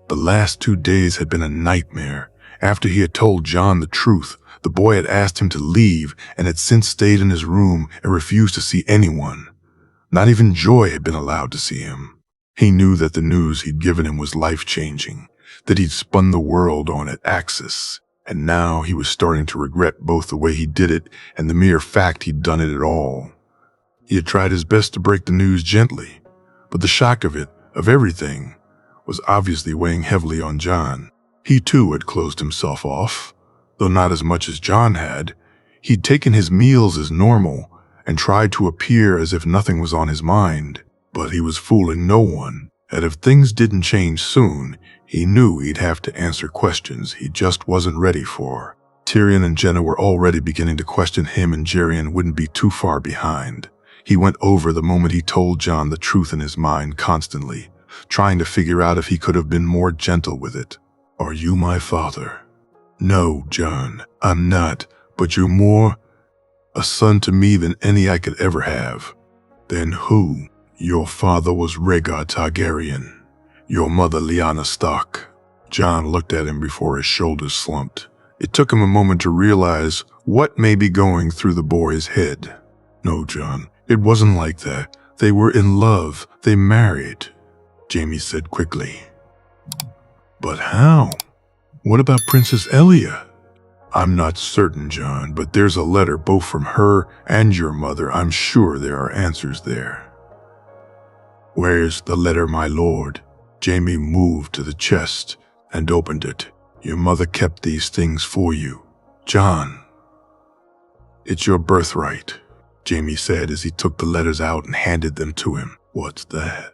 The last 2 days had been a nightmare. After he had told Jon the truth, the boy had asked him to leave and had since stayed in his room and refused to see anyone. Not even Joy had been allowed to see him. He knew that the news he'd given him was life-changing, that he'd spun the world on its axis, and now he was starting to regret both the way he did it and the mere fact he'd done it at all. He had tried his best to break the news gently, but the shock of it, of everything, was obviously weighing heavily on Jon. He too had closed himself off, though not as much as Jon had. He'd taken his meals as normal and tried to appear as if nothing was on his mind, but he was fooling no one, and if things didn't change soon, he knew he'd have to answer questions he just wasn't ready for. Tyrion and Jenna were already beginning to question him, and Jerian wouldn't be too far behind. He went over the moment he told Jon the truth in his mind constantly, trying to figure out if he could have been more gentle with it. "Are you my father?" "No, Jon, I'm not, but you're more a son to me than any I could ever have." "Then who?" "Your father was Rhaegar Targaryen. Your mother Lyanna Stark." Jon looked at him before his shoulders slumped. It took him a moment to realize what may be going through the boy's head. "No, Jon, it wasn't like that. They were in love. They married," Jaime said quickly. "But how? What about Princess Elia?" "I'm not certain, Jon, but there's a letter both from her and your mother. I'm sure there are answers there." "Where's the letter, my lord?" Jaime moved to the chest and opened it. "Your mother kept these things for you, Jon." "It's your birthright," Jaime said as he took the letters out and handed them to him. "What's that?"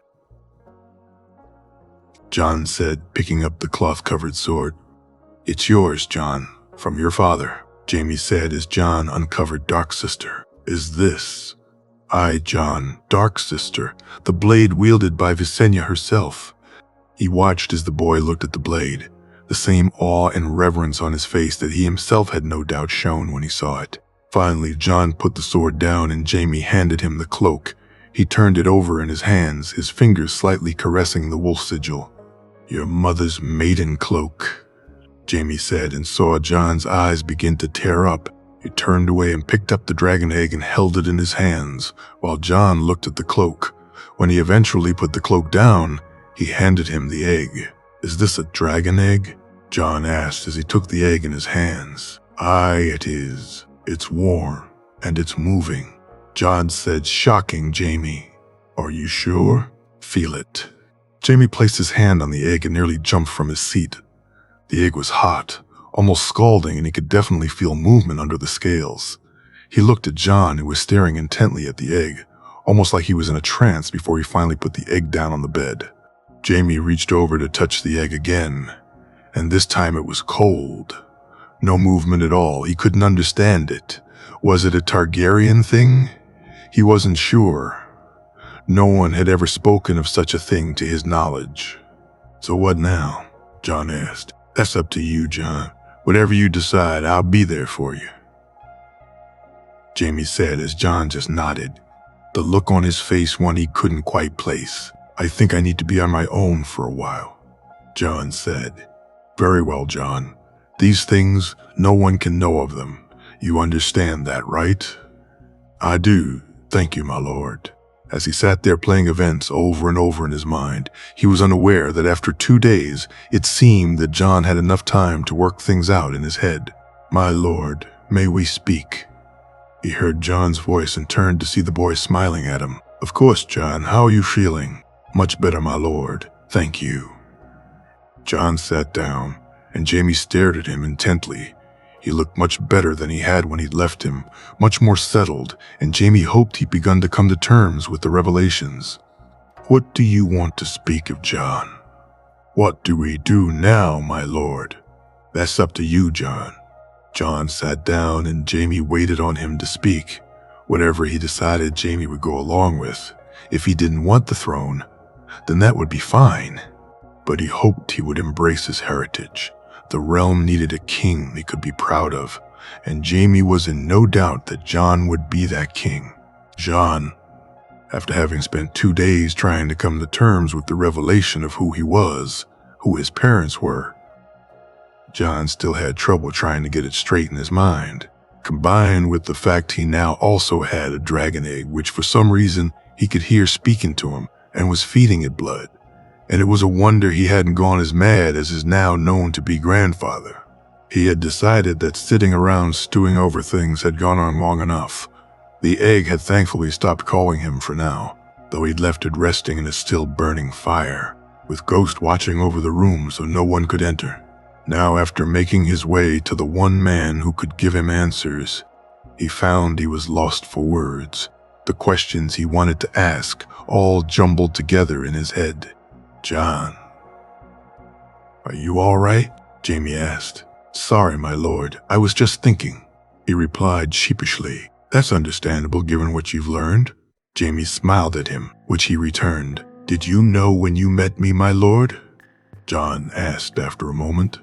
Jon said, picking up the cloth-covered sword. "It's yours, Jon, from your father," Jaime said as Jon uncovered Dark Sister. "Is this?" "Aye, Jon, Dark Sister, the blade wielded by Visenya herself." He watched as the boy looked at the blade, the same awe and reverence on his face that he himself had no doubt shown when he saw it. Finally, Jon put the sword down and Jaime handed him the cloak. He turned it over in his hands, his fingers slightly caressing the wolf sigil. "Your mother's maiden cloak," Jaime said, and saw Jon's eyes begin to tear up. He turned away and picked up the dragon egg and held it in his hands, while Jon looked at the cloak. When he eventually put the cloak down, he handed him the egg. "Is this a dragon egg?" Jon asked as he took the egg in his hands. "Aye, it is. It's warm, and it's moving," Jon said, shocking Jaime. "Are you sure? Feel it." Jaime placed his hand on the egg and nearly jumped from his seat. The egg was hot, almost scalding, and he could definitely feel movement under the scales. He looked at Jon, who was staring intently at the egg, almost like he was in a trance before he finally put the egg down on the bed. Jaime reached over to touch the egg again, and this time it was cold. No movement at all. He couldn't understand it. Was it a Targaryen thing? He wasn't sure. No one had ever spoken of such a thing to his knowledge. "So what now?" Jon asked. "That's up to you, Jon. Whatever you decide, I'll be there for you," Jaime said as Jon just nodded, the look on his face one he couldn't quite place. "I think I need to be on my own for a while," Jon said. "Very well, Jon. These things, no one can know of them. You understand that, right?" "I do, thank you, my lord." As he sat there playing events over and over in his mind, he was unaware that after 2 days, it seemed that Jon had enough time to work things out in his head. "My lord, may we speak?" He heard Jon's voice and turned to see the boy smiling at him. "Of course, Jon. How are you feeling?" "Much better, my lord. Thank you." Jon sat down, and Jaime stared at him intently. He looked much better than he had when he'd left him, much more settled, and Jaime hoped he'd begun to come to terms with the revelations. "What do you want to speak of, Jon?" "What do we do now, my lord?" "That's up to you, Jon." Jon sat down and Jaime waited on him to speak. Whatever he decided, Jaime would go along with. If he didn't want the throne, then that would be fine. But he hoped he would embrace his heritage. The realm needed a king they could be proud of, and Jaime was in no doubt that Jon would be that king. Jon, after having spent 2 days trying to come to terms with the revelation of who he was, who his parents were. John still had trouble trying to get it straight in his mind, combined with the fact he now also had a dragon egg which for some reason he could hear speaking to him and was feeding it blood. And it was a wonder he hadn't gone as mad as his now known to be grandfather. He had decided that sitting around stewing over things had gone on long enough. The egg had thankfully stopped calling him for now, though he'd left it resting in a still burning fire, with Ghost watching over the room so no one could enter. Now, after making his way to the one man who could give him answers, he found he was lost for words. The questions he wanted to ask all jumbled together in his head. "John, are you all right?" Jamie asked. "Sorry, my lord, I was just thinking," he replied sheepishly. "That's understandable given what you've learned." Jamie smiled at him, which he returned. "Did you know when you met me, my lord?" John asked after a moment.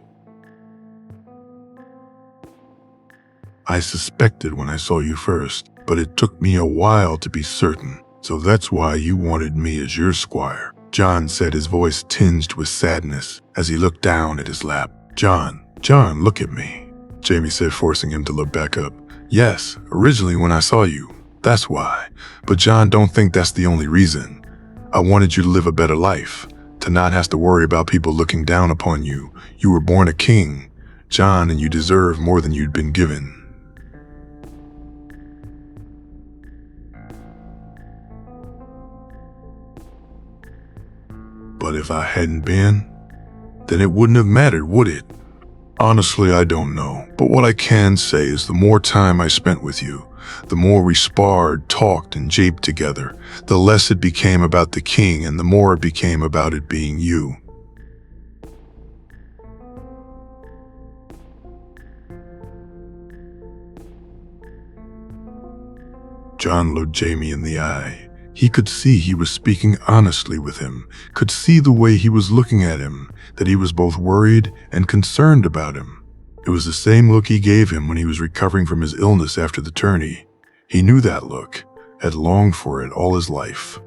"I suspected when I saw you first, but it took me a while to be certain, so that's why you wanted me as your squire," John said, his voice tinged with sadness as he looked down at his lap. John, look at me," Jamie said, forcing him to look back up. "Yes, originally when I saw you, that's why. But John, don't think that's the only reason. I wanted you to live a better life, to not have to worry about people looking down upon you. You were born a king, John, and you deserve more than you'd been given." "But if I hadn't been, then it wouldn't have mattered, would it?" "Honestly, I don't know. But what I can say is the more time I spent with you, the more we sparred, talked, and japed together, the less it became about the king and the more it became about it being you." John looked Jamie in the eye. He could see he was speaking honestly with him, could see the way he was looking at him, that he was both worried and concerned about him. It was the same look he gave him when he was recovering from his illness after the tourney. He knew that look, had longed for it all his life.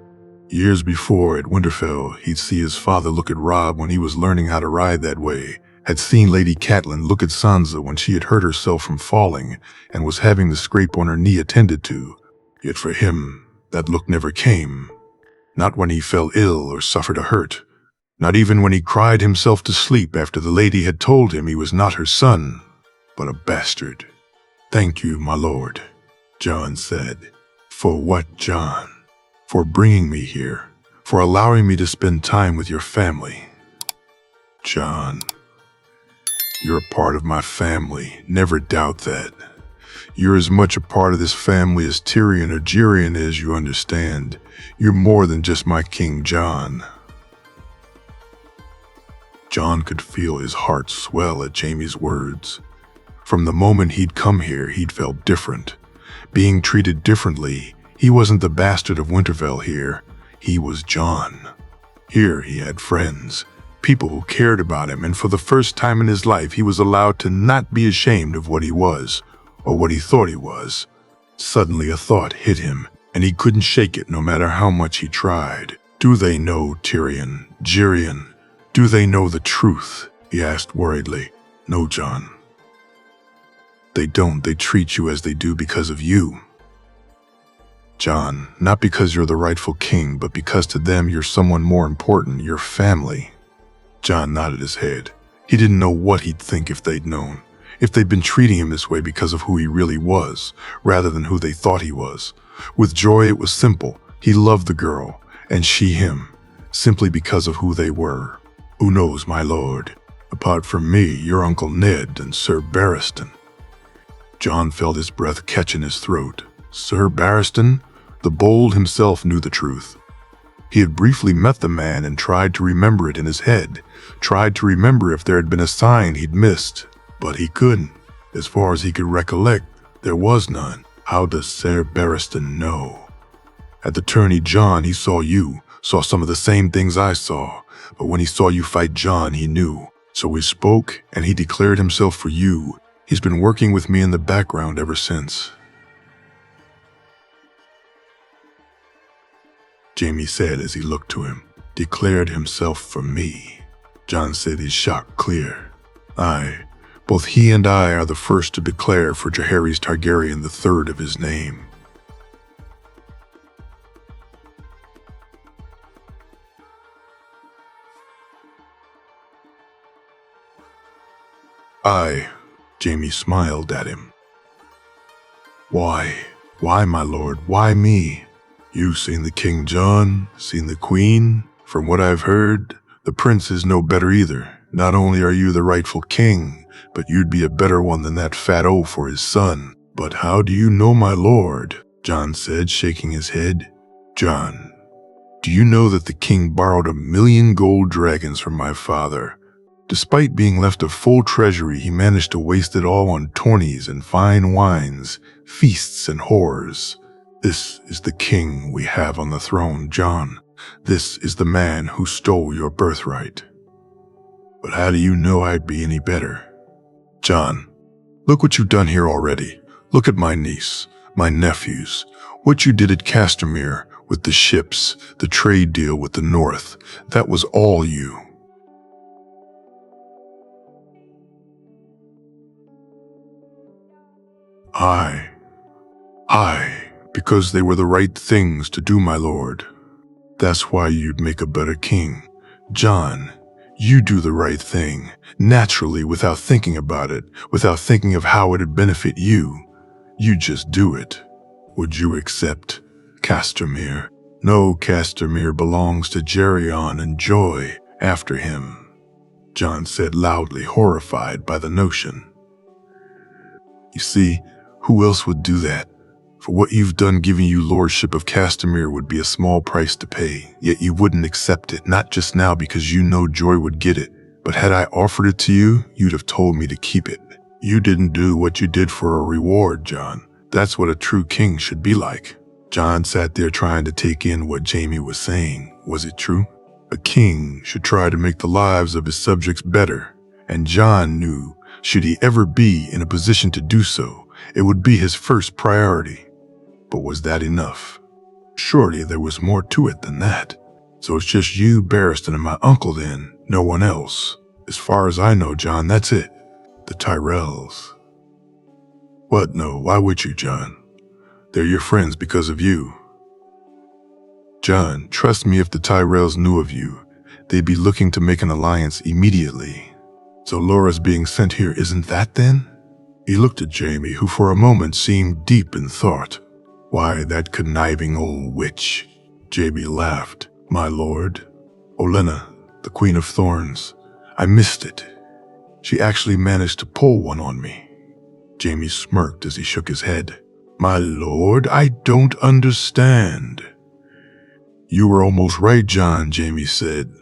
Years before, at Winterfell, he'd see his father look at Robb when he was learning how to ride that way, had seen Lady Catelyn look at Sansa when she had hurt herself from falling and was having the scrape on her knee attended to. Yet for him, that look never came. Not when he fell ill or suffered a hurt. Not even when he cried himself to sleep after the lady had told him he was not her son, but a bastard. "Thank you, my lord," John said. "For what, John?" "For bringing me here, for allowing me to spend time with your family." "John, you're a part of my family, never doubt that. You're as much a part of this family as Tyrion or Tyrion is, you understand. You're more than just my King John." John could feel his heart swell at Jamie's words. From the moment he'd come here, he'd felt different. Being treated differently, he wasn't the bastard of Winterfell here. He was John. Here he had friends, people who cared about him, and for the first time in his life, he was allowed to not be ashamed of what he was, or what he thought he was. Suddenly a thought hit him, and he couldn't shake it no matter how much he tried. "Do they know Tyrion, Tyrion? Do they know the truth?" he asked worriedly. "No, John. They don't. They treat you as they do because of you. John, not because you're the rightful king, but because to them you're someone more important, your family." John nodded his head. He didn't know what he'd think if they'd known. If they'd been treating him this way because of who he really was, rather than who they thought he was. With Joy, it was simple. He loved the girl, and she him, simply because of who they were. "Who knows, my lord? Apart from me, your Uncle Ned and Sir Barristan." John felt his breath catch in his throat. Sir Barristan? The Bold himself knew the truth. He had briefly met the man and tried to remember it in his head, tried to remember if there had been a sign he'd missed. But he couldn't. As far as he could recollect, there was none. How does Sir Barristan know? At the tourney, John, he saw you, saw some of the same things I saw. But when he saw you fight John, he knew. So we spoke, and he declared himself for you. He's been working with me in the background ever since." Jamie said as he looked to him. "Declared himself for me." John said, his shock clear. Aye, both he and I are the first to declare for Jaehaerys Targaryen the third of his name. Aye, Jaime smiled at him. Why, my lord, why me? You've seen the King John, seen the Queen. From what I've heard, the prince is no better either. Not only are you the rightful king, but you'd be a better one than that fat O for his son. But how do you know, my lord? John said, shaking his head. John, do you know that the king borrowed 1,000,000 gold dragons from my father? Despite being left a full treasury, he managed to waste it all on tourneys and fine wines, feasts and whores. This is the king we have on the throne, John. This is the man who stole your birthright. But how do you know I'd be any better? John, look what you've done here already. Look at my niece, my nephews, what you did at Castamere with the ships, the trade deal with the North. That was all you. Aye, because they were the right things to do, my lord. That's why you'd make a better king. John, you do the right thing, naturally, without thinking about it, without thinking of how it'd benefit you. You just do it. Would you accept Castamere? No, Castamere belongs to Geryon and Joy after him, John said loudly, horrified by the notion. You see, who else would do that? For what you've done, giving you lordship of Castamere would be a small price to pay, yet you wouldn't accept it, not just now because you know Joy would get it, but had I offered it to you, you'd have told me to keep it. You didn't do what you did for a reward, John. That's what a true king should be like. John sat there trying to take in what Jaime was saying. Was it true? A king should try to make the lives of his subjects better, and John knew, should he ever be in a position to do so, it would be his first priority. But was that enough? Surely there was more to it than that. So it's just you, Barristan, and my uncle then, no one else. As far as I know, John, that's it. The Tyrells. What? No, why would you, John? They're your friends because of you. John, trust me, if the Tyrells knew of you, they'd be looking to make an alliance immediately. So Laura's being sent here isn't that then? He looked at Jaime, who for a moment seemed deep in thought. Why, that conniving old witch. Jaime laughed. My lord, Olenna, the Queen of Thorns, I missed it. She actually managed to pull one on me. Jaime smirked as he shook his head. My lord, I don't understand. You were almost right, John, Jaime said,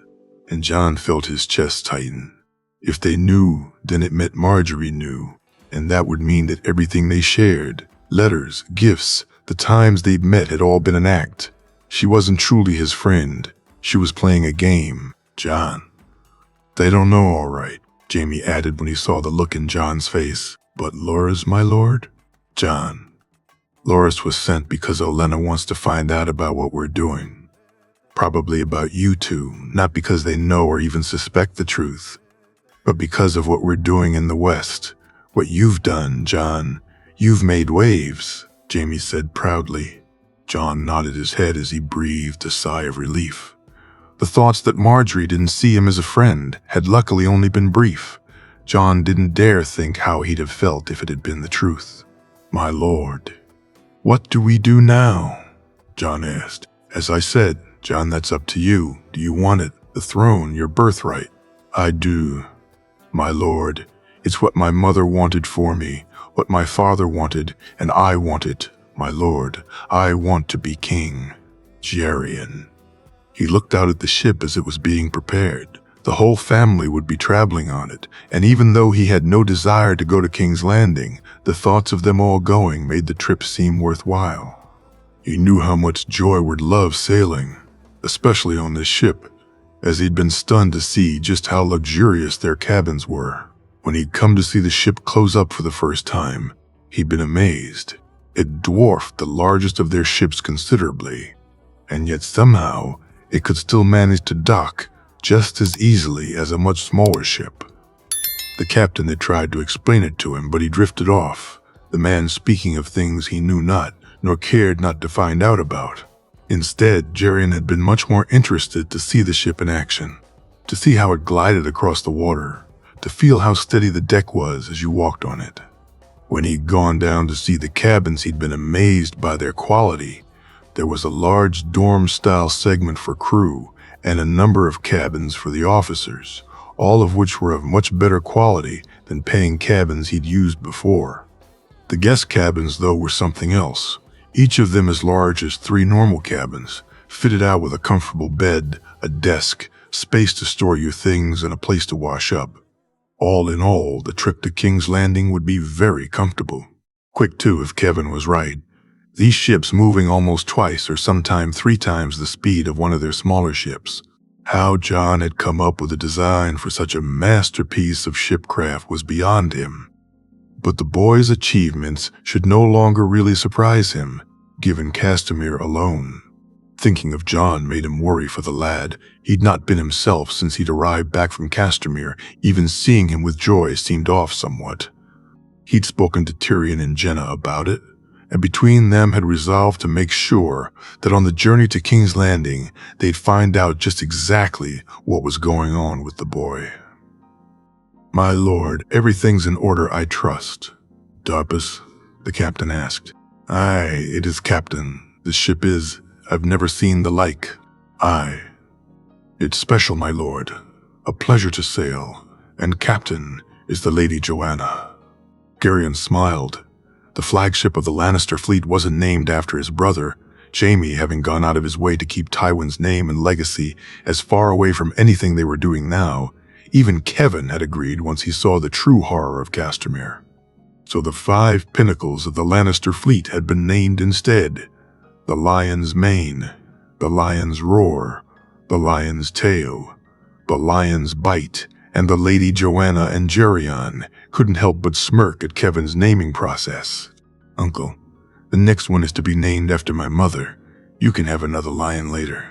and John felt his chest tighten. If they knew, then it meant Marjorie knew, and that would mean that everything they shared, letters, gifts, the times they'd met had all been an act. She wasn't truly his friend. She was playing a game. John. They don't know, all right, Jaime added when he saw the look in John's face. But Loras, my lord? John. Loras was sent because Olenna wants to find out about what we're doing. Probably about you two, not because they know or even suspect the truth, but because of what we're doing in the West. What you've done, John. You've made waves, Jaime said proudly. John nodded his head as he breathed a sigh of relief. The thoughts that Marjorie didn't see him as a friend had luckily only been brief. John didn't dare think how he'd have felt if it had been the truth. My lord, what do we do now? John asked. As I said, John, that's up to you. Do you want it? The throne, your birthright? I do. My lord, it's what my mother wanted for me, what my father wanted, and I want it, my lord. I want to be king. Geryon. He looked out at the ship as it was being prepared. The whole family would be traveling on it, and even though he had no desire to go to King's Landing, the thoughts of them all going made the trip seem worthwhile. He knew how much Joy would love sailing, especially on this ship, as he'd been stunned to see just how luxurious their cabins were. When he'd come to see the ship close up for the first time, he'd been amazed. It dwarfed the largest of their ships considerably, and yet somehow it could still manage to dock just as easily as a much smaller ship. The captain had tried to explain it to him, but he drifted off, the man speaking of things he knew not, nor cared not to find out about. Instead, Jerian had been much more interested to see the ship in action, to see how it glided across the water, to feel how steady the deck was as you walked on it. When he'd gone down to see the cabins, he'd been amazed by their quality. There was a large dorm-style segment for crew and a number of cabins for the officers, all of which were of much better quality than paying cabins he'd used before. The guest cabins, though, were something else, each of them as large as 3 normal cabins, fitted out with a comfortable bed, a desk, space to store your things, and a place to wash up. All in all, the trip to King's Landing would be very comfortable. Quick, too, if Kevin was right. These ships moving almost twice or sometime 3 times the speed of one of their smaller ships. How John had come up with a design for such a masterpiece of shipcraft was beyond him. But the boy's achievements should no longer really surprise him, given Castamere alone. Thinking of John made him worry for the lad. He'd not been himself since he'd arrived back from Castamere. Even seeing him with joy seemed off somewhat. He'd spoken to Tyrion and Jenna about it, and between them had resolved to make sure that on the journey to King's Landing, they'd find out just exactly what was going on with the boy. "My lord, everything's in order, I trust." "Darpus?" the captain asked. "Aye, it is, Captain. The ship is. I've never seen the like." "Aye. It's special, my lord. A pleasure to sail. And captain is the Lady Joanna." Gerion smiled. The flagship of the Lannister fleet wasn't named after his brother, Jaime having gone out of his way to keep Tywin's name and legacy as far away from anything they were doing now. Even Kevin had agreed once he saw the true horror of Castamere. So the 5 pinnacles of the Lannister fleet had been named instead. The Lion's Mane, the Lion's Roar, the Lion's Tail, the Lion's Bite, and the Lady Joanna and Jerion couldn't help but smirk at Kevin's naming process. "Uncle, the next one is to be named after my mother. You can have another lion later,"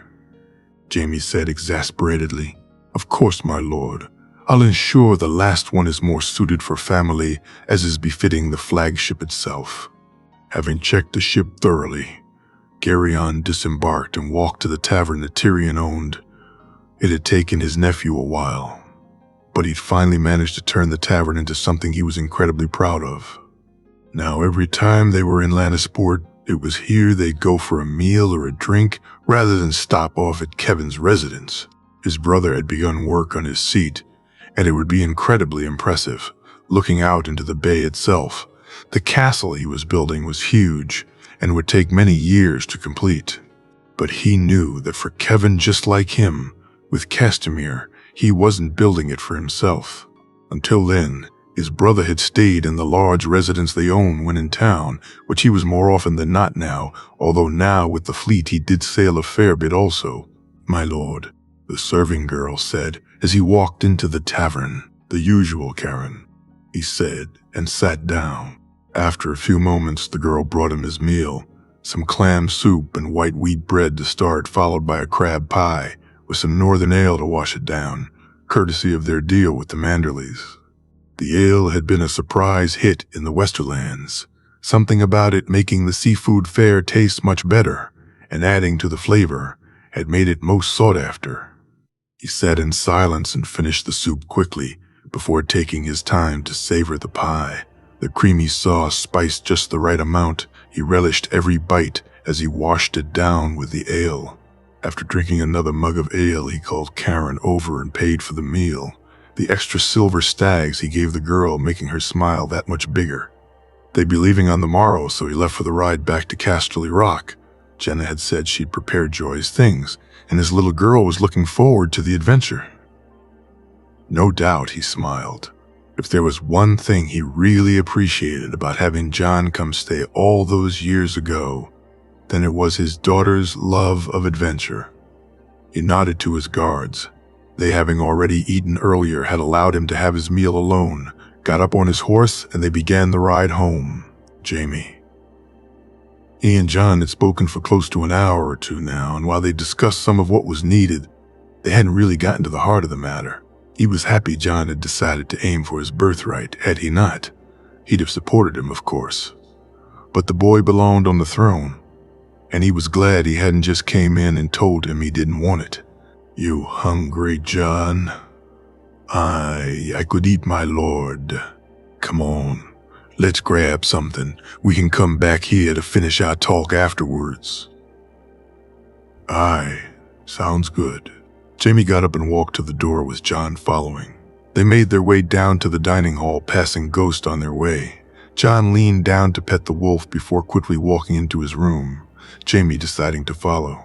Jaime said exasperatedly. "Of course, my lord. I'll ensure the last one is more suited for family, as is befitting the flagship itself." Having checked the ship thoroughly, Gerion disembarked and walked to the tavern that Tyrion owned. It had taken his nephew a while, but he'd finally managed to turn the tavern into something he was incredibly proud of. Now, every time they were in Lannisport, it was here they'd go for a meal or a drink rather than stop off at Kevin's residence. His brother had begun work on his seat, and it would be incredibly impressive, looking out into the bay itself. The castle he was building was huge and would take many years to complete. But he knew that for Kevin, just like him, with Castamere, he wasn't building it for himself. Until then, his brother had stayed in the large residence they owned when in town, which he was more often than not now, although now with the fleet he did sail a fair bit also. "My lord," the serving girl said as he walked into the tavern. "The usual, Karen," he said, and sat down. After a few moments, the girl brought him his meal, some clam soup and white wheat bread to start, followed by a crab pie, with some northern ale to wash it down, courtesy of their deal with the Manderleys. The ale had been a surprise hit in the Westerlands, something about it making the seafood fare taste much better, and adding to the flavor, had made it most sought after. He sat in silence and finished the soup quickly, before taking his time to savor the pie. The creamy sauce spiced just the right amount. He relished every bite as he washed it down with the ale. After drinking another mug of ale, he called Karen over and paid for the meal. The extra silver stags he gave the girl, making her smile that much bigger. They'd be leaving on the morrow, so he left for the ride back to Casterly Rock. Jenna had said she'd prepared Joy's things, and his little girl was looking forward to the adventure. No doubt, he smiled. If there was one thing he really appreciated about having John come stay all those years ago, then it was his daughter's love of adventure. He nodded to his guards. They, having already eaten earlier, had allowed him to have his meal alone, got up on his horse, and they began the ride home. Jaime. He and John had spoken for close to an hour or two now, and while they discussed some of what was needed, They hadn't really gotten to the heart of the matter. He was happy John had decided to aim for his birthright. Had he not, he'd have supported him, of course. But the boy belonged on the throne, and he was glad he hadn't just came in and told him he didn't want it. "You hungry, John?" I could eat, my lord." "Come on, let's grab something. We can come back here to finish our talk afterwards." "Aye, sounds good." Jamie got up and walked to the door with John following. They made their way down to the dining hall, passing Ghost on their way. John leaned down to pet the wolf before quickly walking into his room, Jamie deciding to follow.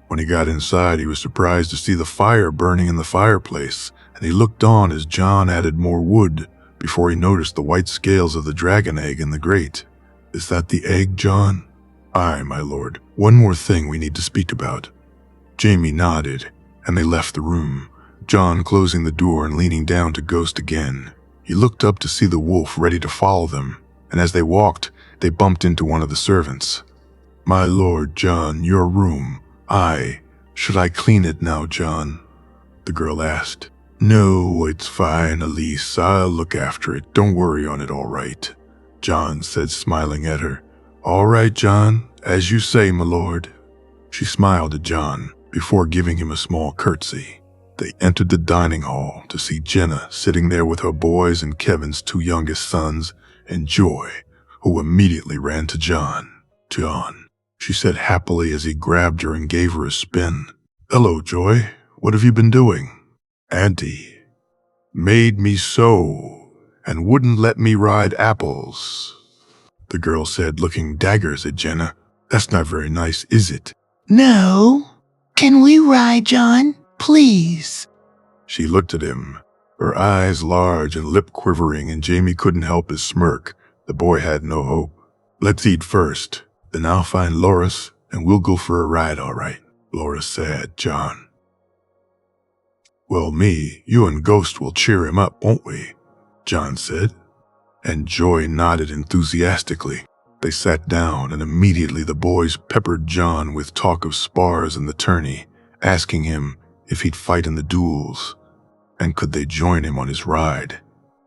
When he got inside, he was surprised to see the fire burning in the fireplace, and he looked on as John added more wood before he noticed the white scales of the dragon egg in the grate. "Is that the egg, John?" "Aye, my lord. One more thing we need to speak about." Jamie nodded, and they left the room, John closing the door and leaning down to Ghost again. He looked up to see the wolf ready to follow them, and as they walked, they bumped into one of the servants. "My lord, John, your room. Aye, should I clean it now, John?" the girl asked. "No, it's fine, Elise. I'll look after it. Don't worry on it, all right," John said, smiling at her. "All right, John, as you say, my lord." She smiled at John before giving him a small curtsy. They entered the dining hall to see Jenna sitting there with her boys and Kevin's two youngest sons, and Joy, who immediately ran to John. "John," she said happily as he grabbed her and gave her a spin. "Hello, Joy. What have you been doing?" "Auntie made me sew and wouldn't let me ride apples," the girl said, looking daggers at Jenna. "That's not very nice, is it?" "No. Can we ride, John? Please." She looked at him, her eyes large and lip quivering, and Jamie couldn't help his smirk. The boy had no hope. "Let's eat first, then I'll find Loris and we'll go for a ride, all right," Loris said, John. "Well, me, you and Ghost will cheer him up, won't we?" John said, and Joy nodded enthusiastically. They sat down, and immediately the boys peppered John with talk of spars and the tourney, asking him if he'd fight in the duels, and could they join him on his ride.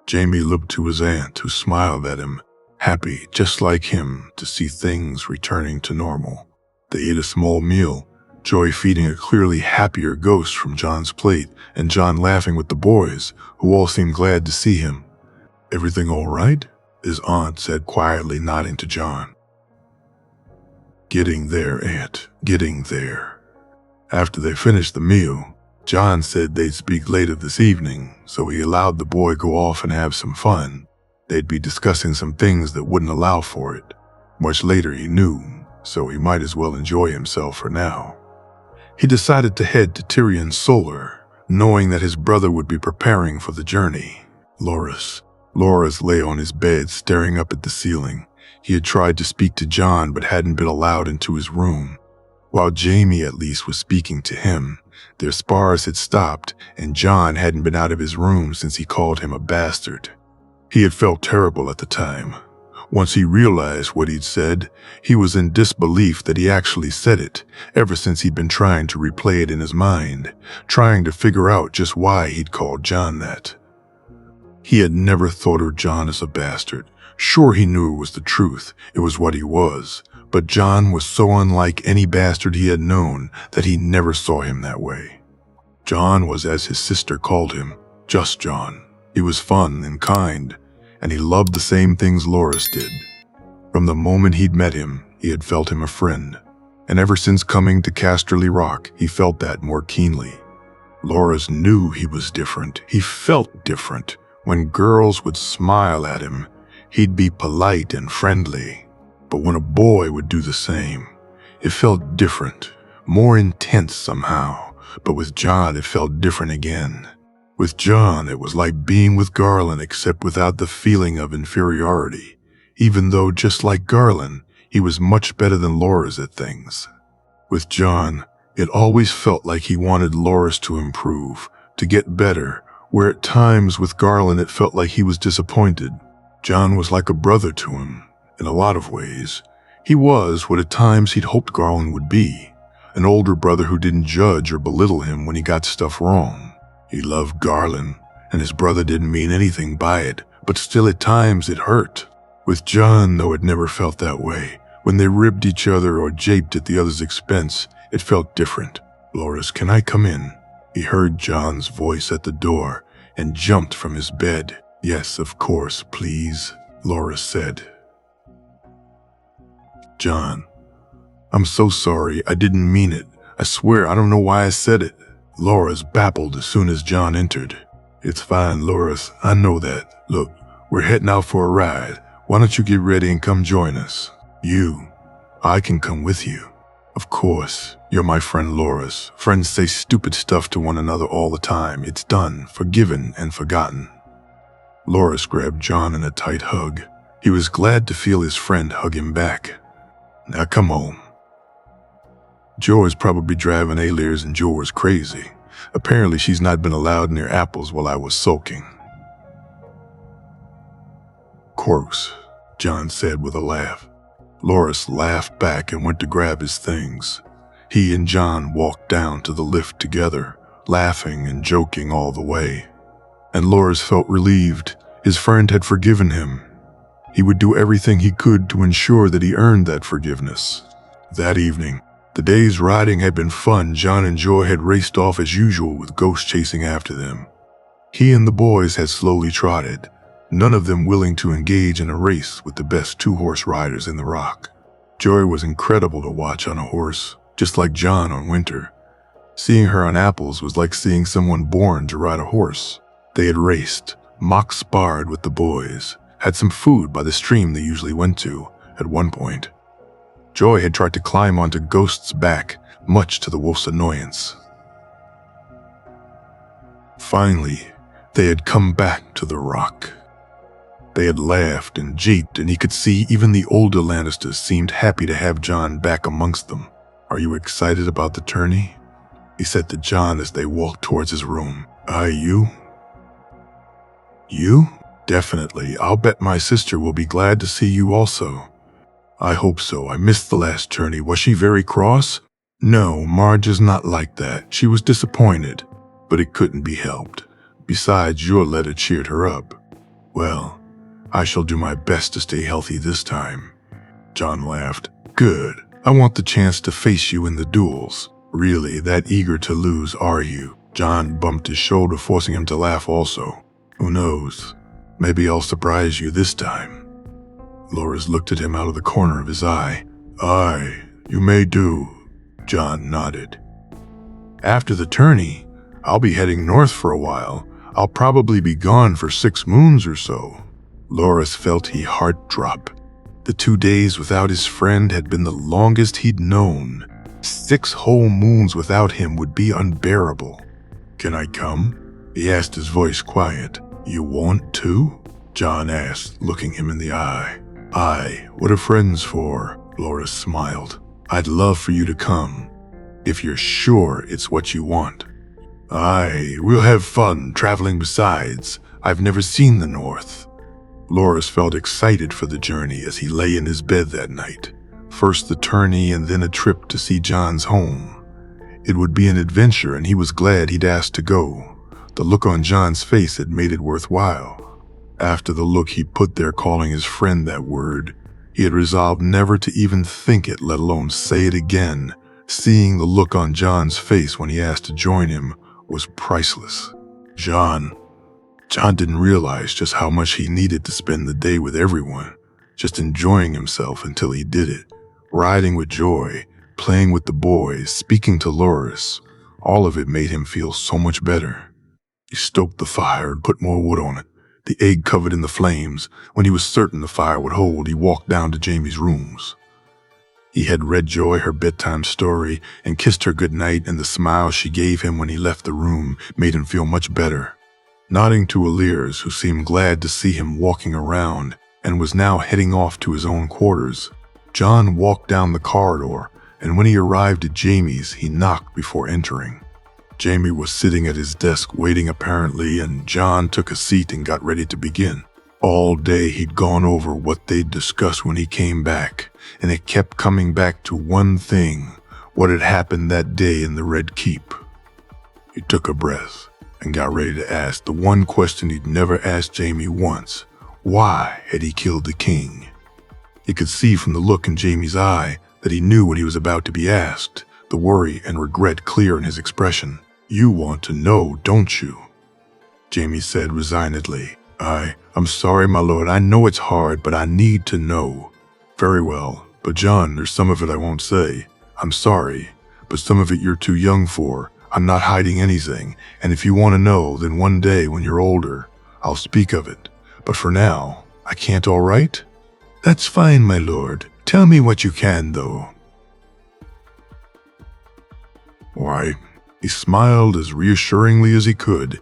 Jamie looked to his aunt, who smiled at him, happy just like him to see things returning to normal. They ate a small meal, Joy feeding a clearly happier Ghost from John's plate, and John laughing with the boys, who all seemed glad to see him. "Everything all right?" his aunt said quietly, nodding to John. "Getting there, Aunt, getting there." After they finished the meal, John said they'd speak later this evening, so he allowed the boy go off and have some fun. They'd be discussing some things that wouldn't allow for it. Much later, he knew, so he might as well enjoy himself for now. He decided to head to Tyrion's Solar, knowing that his brother would be preparing for the journey. Loris lay on his bed, staring up at the ceiling. He had tried to speak to John, but hadn't been allowed into his room. While Jamie at least was speaking to him, their spars had stopped, and John hadn't been out of his room since he called him a bastard. He had felt terrible at the time. Once he realized what he'd said, he was in disbelief that he actually said it, ever since he'd been trying to replay it in his mind, trying to figure out just why he'd called John that. He had never thought of John as a bastard. Sure, he knew it was the truth, it was what he was, but John was so unlike any bastard he had known that he never saw him that way. John was as his sister called him, just John. He was fun and kind, and he loved the same things Loris did. From the moment he'd met him, he had felt him a friend, and ever since coming to Casterly Rock, he felt that more keenly. Loris knew he was different. He felt different. When girls would smile at him, he'd be polite and friendly. But when a boy would do the same, it felt different, more intense somehow. But with John, it felt different again. With John, it was like being with Garland, except without the feeling of inferiority, even though, just like Garland, he was much better than Loris at things. With John, it always felt like he wanted Loris to improve, to get better, where at times with Garland it felt like he was disappointed. John was like a brother to him, in a lot of ways. He was what at times he'd hoped Garland would be, an older brother who didn't judge or belittle him when he got stuff wrong. He loved Garland, and his brother didn't mean anything by it, but still at times it hurt. With John, though, it never felt that way. When they ribbed each other or japed at the other's expense, it felt different. "Loris, can I come in?" He heard John's voice at the door and jumped from his bed. "Yes, of course, please," Loris said. "John, I'm so sorry. I didn't mean it. I swear I don't know why I said it." Loris babbled as soon as John entered. "It's fine, Loris. I know that. Look, we're heading out for a ride. Why don't you get ready and come join us?" I can come with you." "Of course. You're my friend Loris. Friends say stupid stuff to one another all the time. It's done, forgiven, and forgotten." Loris grabbed John in a tight hug. He was glad to feel his friend hug him back. "Now come on." Joe is probably driving Aliers and Joe is crazy. Apparently she's not been allowed near apples while I was sulking. "Gross," John said with a laugh. Loris laughed back and went to grab his things. He and John walked down to the lift together, laughing and joking all the way. And Loris felt relieved. His friend had forgiven him. He would do everything he could to ensure that he earned that forgiveness. That evening, the day's riding had been fun. John and Joy had raced off as usual with Ghost chasing after them. He and the boys had slowly trotted, none of them willing to engage in a race with the best two-horse riders in the Rock. Joy was incredible to watch on a horse, just like John on Winter. Seeing her on apples was like seeing someone born to ride a horse. They had raced, mock sparred with the boys, had some food by the stream they usually went to at one point. Joy had tried to climb onto Ghost's back, much to the wolf's annoyance. Finally, they had come back to the Rock. They had laughed and jeeped, and he could see even the older Lannisters seemed happy to have John back amongst them. "Are you excited about the tourney?" he said to John as they walked towards his room. You? You? Definitely. I'll bet my sister will be glad to see you also." "I hope so. I missed the last tourney. Was she very cross?" "No, Marge is not like that. She was disappointed, but it couldn't be helped. Besides, your letter cheered her up." "Well, I shall do my best to stay healthy this time." John laughed. "Good. I want the chance to face you in the duels. Really that eager to lose, are you?" John bumped his shoulder, forcing him to laugh also. "Who knows? Maybe I'll surprise you this time." Loris looked at him out of the corner of his eye. "Aye, you may do." John nodded. "After the tourney, I'll be heading north for a while. I'll probably be gone for 6 moons or so." Loris felt his heart drop. The 2 days without his friend had been the longest he'd known. 6 whole moons without him would be unbearable. "Can I come?" he asked, his voice quiet. "You want to?" John asked, looking him in the eye. "Aye, what are friends for?" Loris smiled. "I'd love for you to come, if you're sure it's what you want." "Aye, we'll have fun traveling besides. I've never seen the North." Loris felt excited for the journey as he lay in his bed that night. First the tourney and then a trip to see John's home. It would be an adventure, and he was glad he'd asked to go. The look on John's face had made it worthwhile. After the look he put there calling his friend that word, he had resolved never to even think it, let alone say it again. Seeing the look on John's face when he asked to join him was priceless. John didn't realize just how much he needed to spend the day with everyone, just enjoying himself until he did it. Riding with Joy, playing with the boys, speaking to Loris, all of it made him feel so much better. He stoked the fire and put more wood on it, the egg covered in the flames. When he was certain the fire would hold, he walked down to Jamie's rooms. He had read Joy her bedtime story and kissed her goodnight, and the smile she gave him when he left the room made him feel much better. Nodding to Aliers, who seemed glad to see him walking around and was now heading off to his own quarters, John walked down the corridor, and when he arrived at Jamie's, he knocked before entering. Jamie was sitting at his desk waiting apparently, and John took a seat and got ready to begin. All day he'd gone over what they'd discussed when he came back, and it kept coming back to one thing. what had happened that day in the Red Keep. He took a breath and got ready to ask the one question he'd never asked Jaime once. Why had he killed the king? He could see from the look in Jaime's eye that he knew what he was about to be asked, the worry and regret clear in his expression. You want to know, don't you? Jaime said resignedly. I'm sorry, my lord. I know it's hard, but I need to know. Very well, but Jon, there's some of it I won't say. I'm sorry, but some of it you're too young for. I'm not hiding anything, and if you want to know, then one day when you're older, I'll speak of it. But for now, I can't, all right? That's fine, my lord. Tell me what you can, though. Why, he smiled as reassuringly as he could,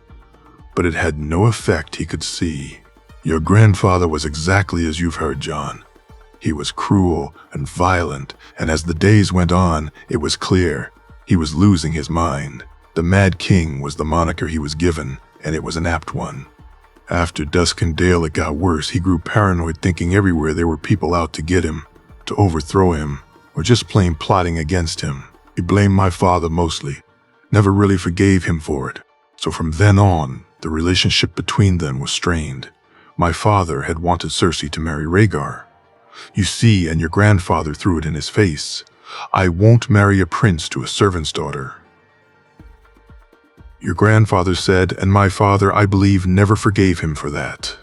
but it had no effect he could see. Your grandfather was exactly as you've heard, Jon. He was cruel and violent, and as the days went on, it was clear he was losing his mind. The Mad King was the moniker he was given, and it was an apt one. After Dusk and Dale, it got worse. He grew paranoid, thinking everywhere there were people out to get him, to overthrow him, or just plain plotting against him. He blamed my father mostly, never really forgave him for it. So from then on, the relationship between them was strained. My father had wanted Cersei to marry Rhaegar. You see, and your grandfather threw it in his face. I won't marry a prince to a servant's daughter. Your grandfather said, and my father, I believe, never forgave him for that.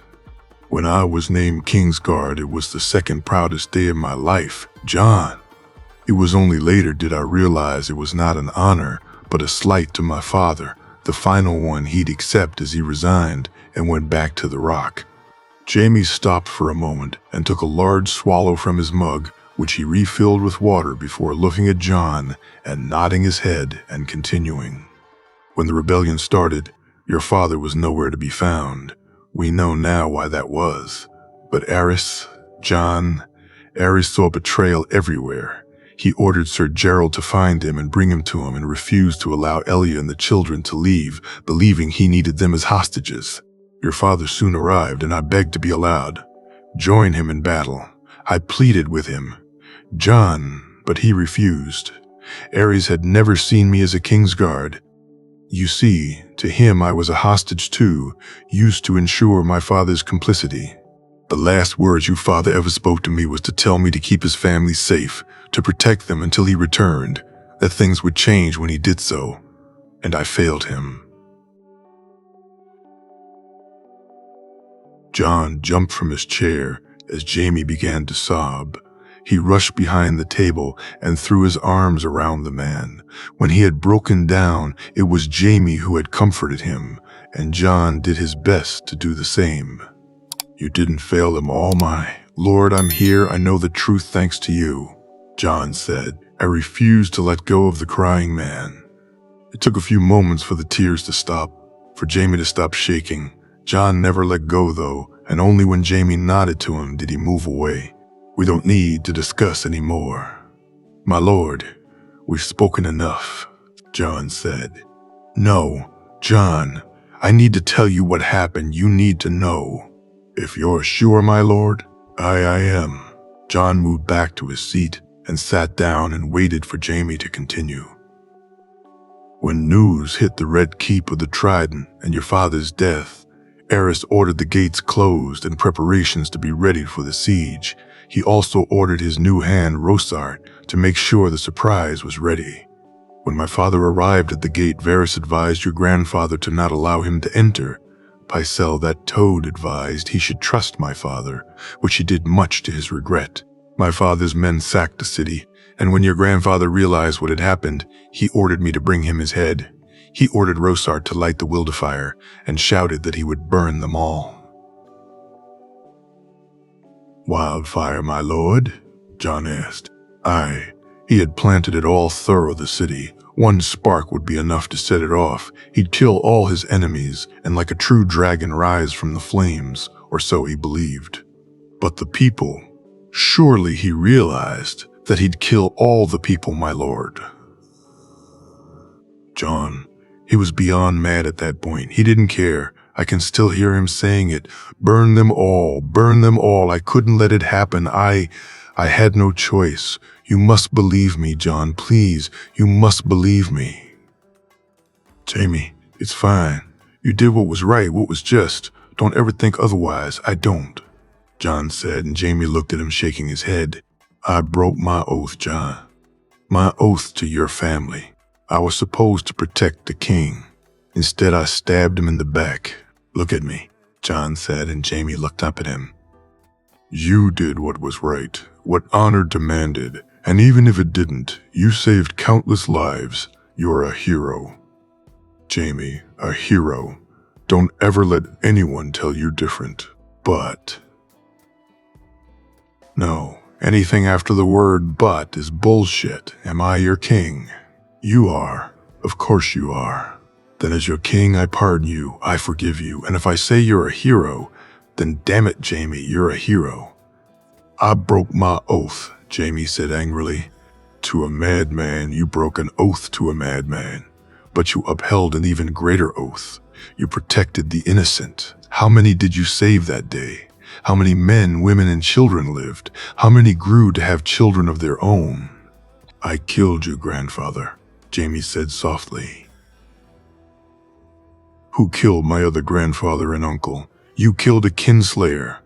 When I was named Kingsguard, it was the second proudest day of my life, Jon. It was only later did I realize it was not an honor, but a slight to my father, the final one he'd accept as he resigned and went back to the Rock. Jaime stopped for a moment and took a large swallow from his mug, which he refilled with water before looking at Jon and nodding his head and continuing. When the rebellion started, your father was nowhere to be found. We know now why that was. But Aerys, Jon, Aerys saw betrayal everywhere. He ordered Sir Gerald to find him and bring him to him and refused to allow Elia and the children to leave, believing he needed them as hostages. Your father soon arrived, and I begged to be allowed. Join him in battle. I pleaded with him. Jon, but he refused. Aerys had never seen me as a Kingsguard. You see, to him I was a hostage too, used to ensure my father's complicity. The last words your father ever spoke to me was to tell me to keep his family safe, to protect them until he returned, that things would change when he did so, and I failed him. Jon jumped from his chair as Jaime began to sob. He rushed behind the table and threw his arms around the man. When he had broken down, it was Jaime who had comforted him, and Jon did his best to do the same. You didn't fail them all, my lord. I'm here. I know the truth thanks to you, Jon said. I refused to let go of the crying man. It took a few moments for the tears to stop, for Jaime to stop shaking. Jon never let go, though, and only when Jaime nodded to him did he move away. We don't need to discuss any more. My lord, we've spoken enough, Jon said. No, Jon, I need to tell you what happened. You need to know. If you're sure, my lord, I am. Jon moved back to his seat and sat down and waited for Jaime to continue. When news hit the Red Keep of the Trident and your father's death, Aerys ordered the gates closed and preparations to be ready for the siege. He also ordered his new hand, Rosart, to make sure the surprise was ready. When my father arrived at the gate, Varys advised your grandfather to not allow him to enter. Pycelle, that toad, advised he should trust my father, which he did much to his regret. My father's men sacked the city, and when your grandfather realized what had happened, he ordered me to bring him his head. He ordered Rosart to light the Wildfire and shouted that he would burn them all. Wildfire, my lord? Jon asked. Aye, he had planted it all through the city. One spark would be enough to set it off. He'd kill all his enemies and like a true dragon rise from the flames, or so he believed. But the people, surely he realized that he'd kill all the people, my lord. Jon, he was beyond mad at that point. He didn't care. I can still hear him saying it. Burn them all, burn them all. I couldn't let it happen. I I had no choice. You must believe me, John, please. You must believe me. Jamie, it's fine. You did what was right, what was just. Don't ever think otherwise. I don't, John said, and Jamie looked at him, shaking his head. I broke my oath, John. My oath to your family. I was supposed to protect the king. Instead, I stabbed him in the back. Look at me, John said, and Jamie looked up at him. You did what was right, what honor demanded, and even if it didn't, you saved countless lives. You're a hero. Jamie, a hero. Don't ever let anyone tell you different. But no, anything after the word but is bullshit. Am I your king? You are. Of course you are. Then as your king, I pardon you, I forgive you, and if I say you're a hero, then damn it, Jamie, you're a hero. I broke my oath, Jamie said angrily. To a madman, you broke an oath to a madman, but you upheld an even greater oath. You protected the innocent. How many did you save that day? How many men, women, and children lived? How many grew to have children of their own? I killed you, grandfather, Jamie said softly. Who killed my other grandfather and uncle? You killed a kinslayer.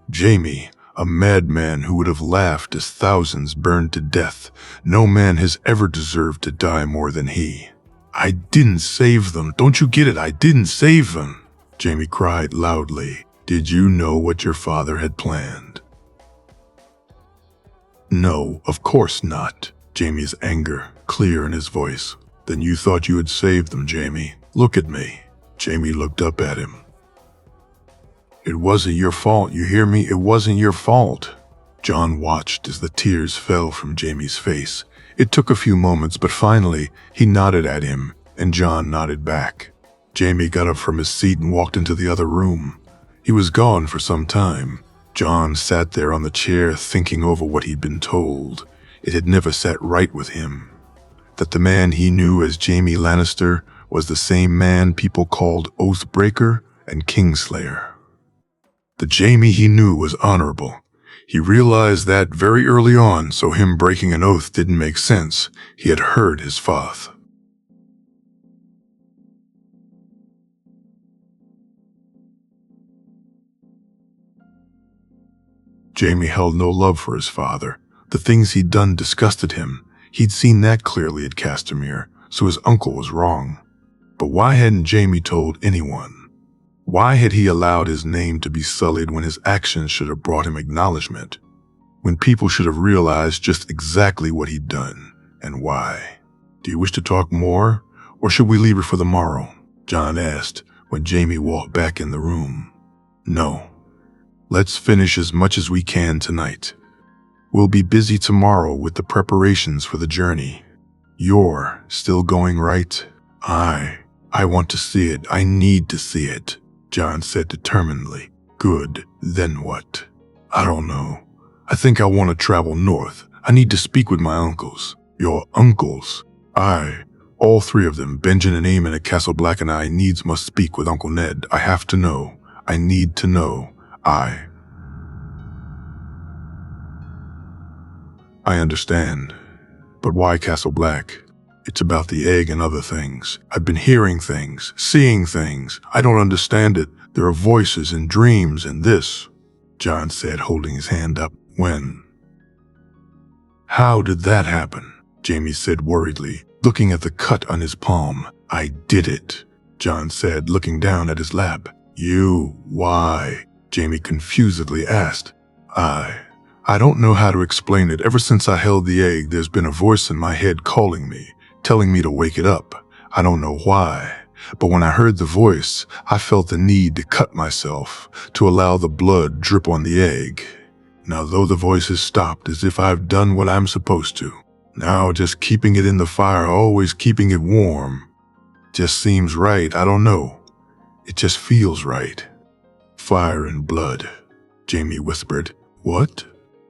Jamie, a madman who would have laughed as thousands burned to death. No man has ever deserved to die more than he. I didn't save them. Don't you get it? I didn't save them, Jamie cried loudly. Did you know what your father had planned? No, of course not, Jamie's anger clear in his voice. Then you thought you had saved them, Jamie. Look at me. Jamie looked up at him. It wasn't your fault, you hear me? It wasn't your fault. John watched as the tears fell from Jamie's face. It took a few moments, but finally he nodded at him, and John nodded back. Jamie got up from his seat and walked into the other room. He was gone for some time. John sat there on the chair thinking over what he'd been told. It had never sat right with him. That the man he knew as Jamie Lannister was the same man people called Oathbreaker and Kingslayer. The Jamie he knew was honorable. He realized that very early on, so him breaking an oath didn't make sense. He had heard his father. Jamie held no love for his father. The things he'd done disgusted him. He'd seen that clearly at Castamere, so his uncle was wrong. But why hadn't Jamie told anyone? Why had he allowed his name to be sullied when his actions should have brought him acknowledgement? When people should have realized just exactly what he'd done, and why? Do you wish to talk more, or should we leave it for the morrow? John asked when Jamie walked back in the room. No. Let's finish as much as we can tonight. We'll be busy tomorrow with the preparations for the journey. You're still going, right? I want to see it. I need to see it, John said determinedly. Good. Then what? I don't know. I think I want to travel north. I need to speak with my uncles. Your uncles? All three of them, Benjen and Eamon at Castle Black, and I needs must speak with Uncle Ned. I have to know. I need to know. I understand. But why Castle Black? It's about the egg and other things. I've been hearing things, seeing things. I don't understand it. There are voices and dreams and this, John said, holding his hand up. When? How did that happen? Jamie said worriedly, looking at the cut on his palm. I did it, John said, looking down at his lap. You, why? Jamie confusedly asked. I don't know how to explain it. Ever since I held the egg, there's been a voice in my head calling me, telling me to wake it up. I don't know why, but when I heard the voice, I felt the need to cut myself, to allow the blood drip on the egg. Now, though the voice has stopped, as if I've done what I'm supposed to, now just keeping it in the fire, always keeping it warm, just seems right. I don't know. It just feels right. Fire and blood, Jamie whispered. What?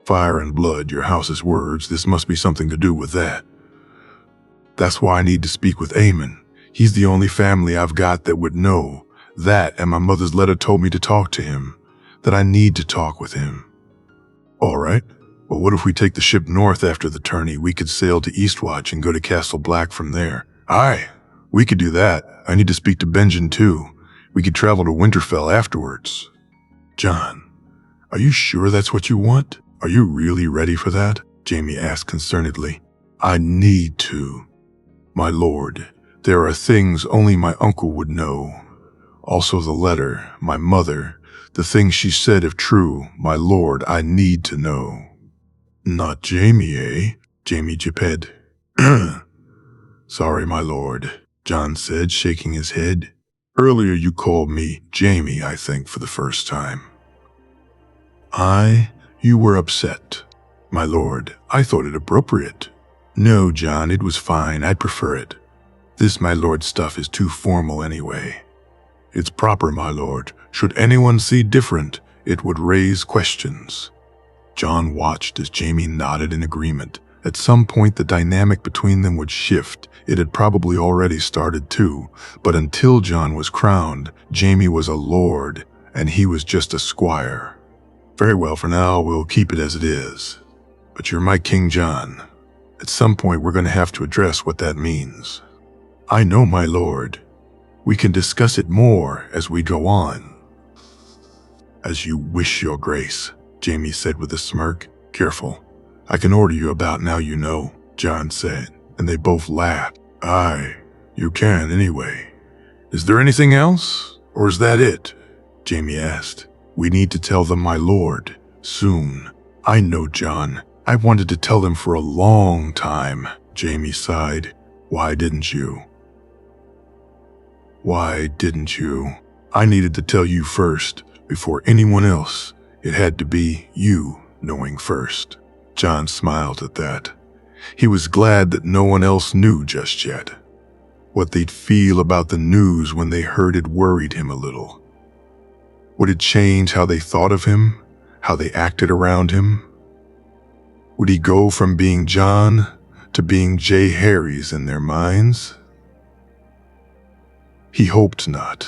Fire and blood, your house's words. This must be something to do with that. That's why I need to speak with Eamon. He's the only family I've got that would know. That and my mother's letter told me to talk to him, that I need to talk with him. All right, Well, what if we take the ship north after the tourney? We could sail to Eastwatch and go to Castle Black from there. Aye, we could do that. I need to speak to Benjen too. We could travel to Winterfell afterwards. John, are you sure that's what you want? Are you really ready for that? Jaime asked concernedly. I need to. My lord, there are things only my uncle would know. Also the letter, my mother, the things she said if true, my lord, I need to know. Not Jaime, eh? Jaime jipped. Sorry, my lord, Jon said, shaking his head. Earlier you called me Jaime, I think, for the first time. You were upset. My lord, I thought it appropriate. No, Jon, it was fine, I'd prefer it. This my lord stuff is too formal anyway. It's proper, my lord. Should anyone see different, it would raise questions. Jon watched as Jaime nodded in agreement. At some point the dynamic between them would shift. It had probably already started too, but until Jon was crowned, Jaime was a lord, and he was just a squire. Very well, for now we'll keep it as it is. But you're my King Jon. At some point we're going to have to address what that means. I know, my lord. We can discuss it more as we go on. As you wish, your grace, Jaime said with a smirk. Careful. I can order you about now, you know, Jon said, and they both laughed. Aye, you can anyway. Is there anything else, or is that it? Jaime asked. We need to tell them, my lord, soon. I know, Jon. I wanted to tell them for a long time, Jaime sighed. Why didn't you? Why didn't you? I needed to tell you first, before anyone else. It had to be you knowing first. Jon smiled at that. He was glad that no one else knew just yet. What they'd feel about the news when they heard it worried him a little. Would it change how they thought of him, how they acted around him? Would he go from being Jon to being J. Harry's in their minds? He hoped not.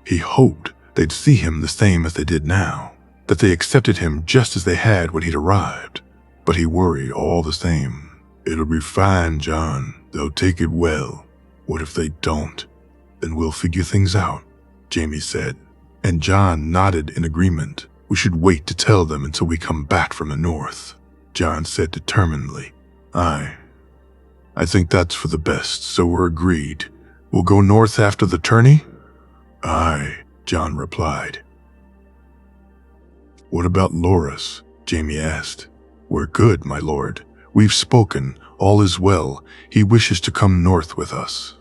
He hoped they'd see him the same as they did now, that they accepted him just as they had when he'd arrived. But he worried all the same. It'll be fine, Jon. They'll take it well. What if they don't? Then we'll figure things out, Jaime said. And Jon nodded in agreement. We should wait to tell them until we come back from the north, Jon said determinedly. Aye. I think that's for the best, so we're agreed. We'll go north after the tourney? Aye, Jon replied. What about Loras? Jaime asked. We're good, my lord. We've spoken. All is well. He wishes to come north with us.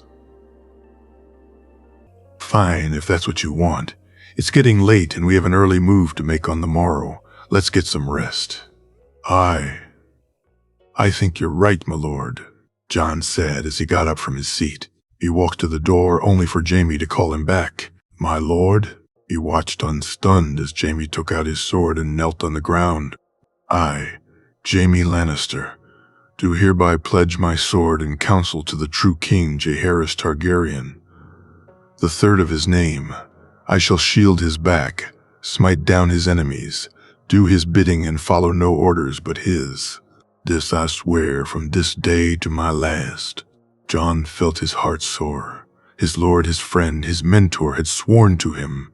Fine, if that's what you want. It's getting late and we have an early move to make on the morrow. Let's get some rest. Aye. I think you're right, my lord, Jon said as he got up from his seat. He walked to the door only for Jaime to call him back. My lord? He watched unstunned as Jaime took out his sword and knelt on the ground. I, Jaime Lannister, do hereby pledge my sword and counsel to the true king Jaehaerys Targaryen. The third of his name, I shall shield his back, smite down his enemies, do his bidding and follow no orders but his. This I swear from this day to my last. Jon felt his heart soar. His lord, his friend, his mentor had sworn to him.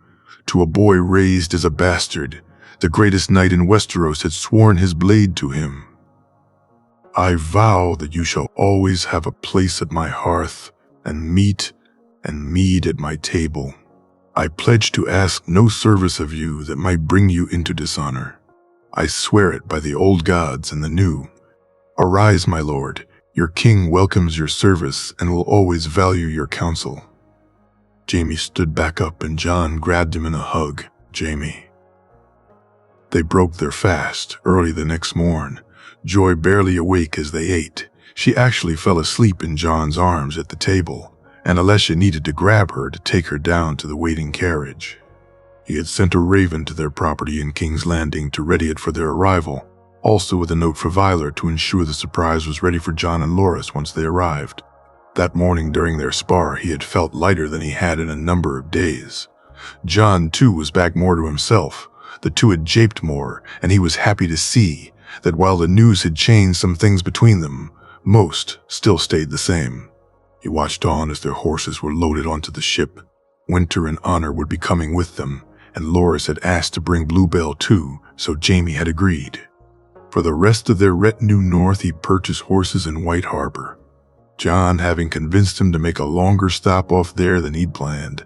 To a boy raised as a bastard, the greatest knight in Westeros had sworn his blade to him. I vow that you shall always have a place at my hearth, and meat and mead at my table. I pledge to ask no service of you that might bring you into dishonor. I swear it by the old gods and the new. Arise, my lord. Your king welcomes your service and will always value your counsel. Jaime stood back up and Jon grabbed him in a hug. Jaime. They broke their fast early the next morn, Joy barely awake as they ate. She actually fell asleep in Jon's arms at the table, and Alessia needed to grab her to take her down to the waiting carriage. He had sent a raven to their property in King's Landing to ready it for their arrival, also with a note for Vyler to ensure the surprise was ready for Jon and Loras once they arrived. That morning during their spar, he had felt lighter than he had in a number of days. Jon, too, was back more to himself. The two had japed more, and he was happy to see, that while the news had changed some things between them, most still stayed the same. He watched on as their horses were loaded onto the ship. Winter and Honor would be coming with them, and Loris had asked to bring Bluebell too, so Jamie had agreed. For the rest of their retinue north, he purchased horses in White Harbor, John having convinced him to make a longer stop off there than he'd planned.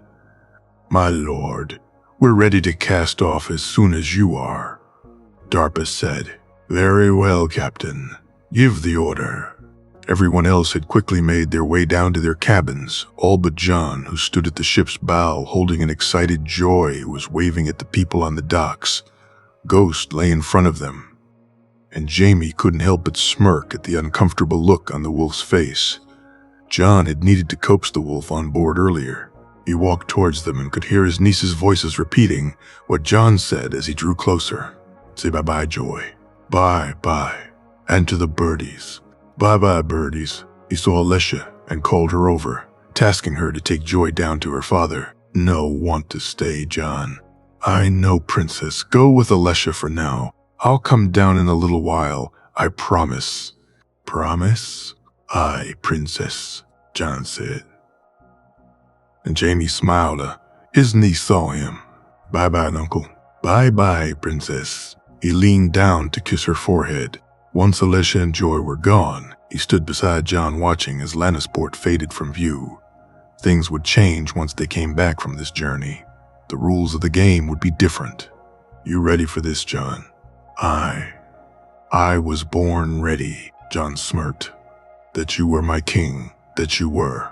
"My lord, we're ready to cast off as soon as you are," Darpa said. "Very well, Captain. Give the order." Everyone else had quickly made their way down to their cabins, all but John, who stood at the ship's bow holding an excited Joy who was waving at the people on the docks. Ghost lay in front of them, and Jamie couldn't help but smirk at the uncomfortable look on the wolf's face. John had needed to coax the wolf on board earlier. He walked towards them and could hear his niece's voices repeating what John said as he drew closer. "Say bye-bye, Joy. Bye-bye. And to the birdies. Bye-bye, birdies." He saw Alessia and called her over, tasking her to take Joy down to her father. "No, want to stay, John." "I know, Princess. Go with Alessia for now. I'll come down in a little while. I promise." "Promise?" "Aye, Princess," John said. And Jamie smiled. His niece saw him. "Bye-bye, Uncle." "Bye-bye, Princess." He leaned down to kiss her forehead. Once Alessia and Joy were gone, he stood beside John watching as Lannisport faded from view. Things would change once they came back from this journey. The rules of the game would be different. "You ready for this, John?" I was born ready," John smirked. "That you were my king, that you were."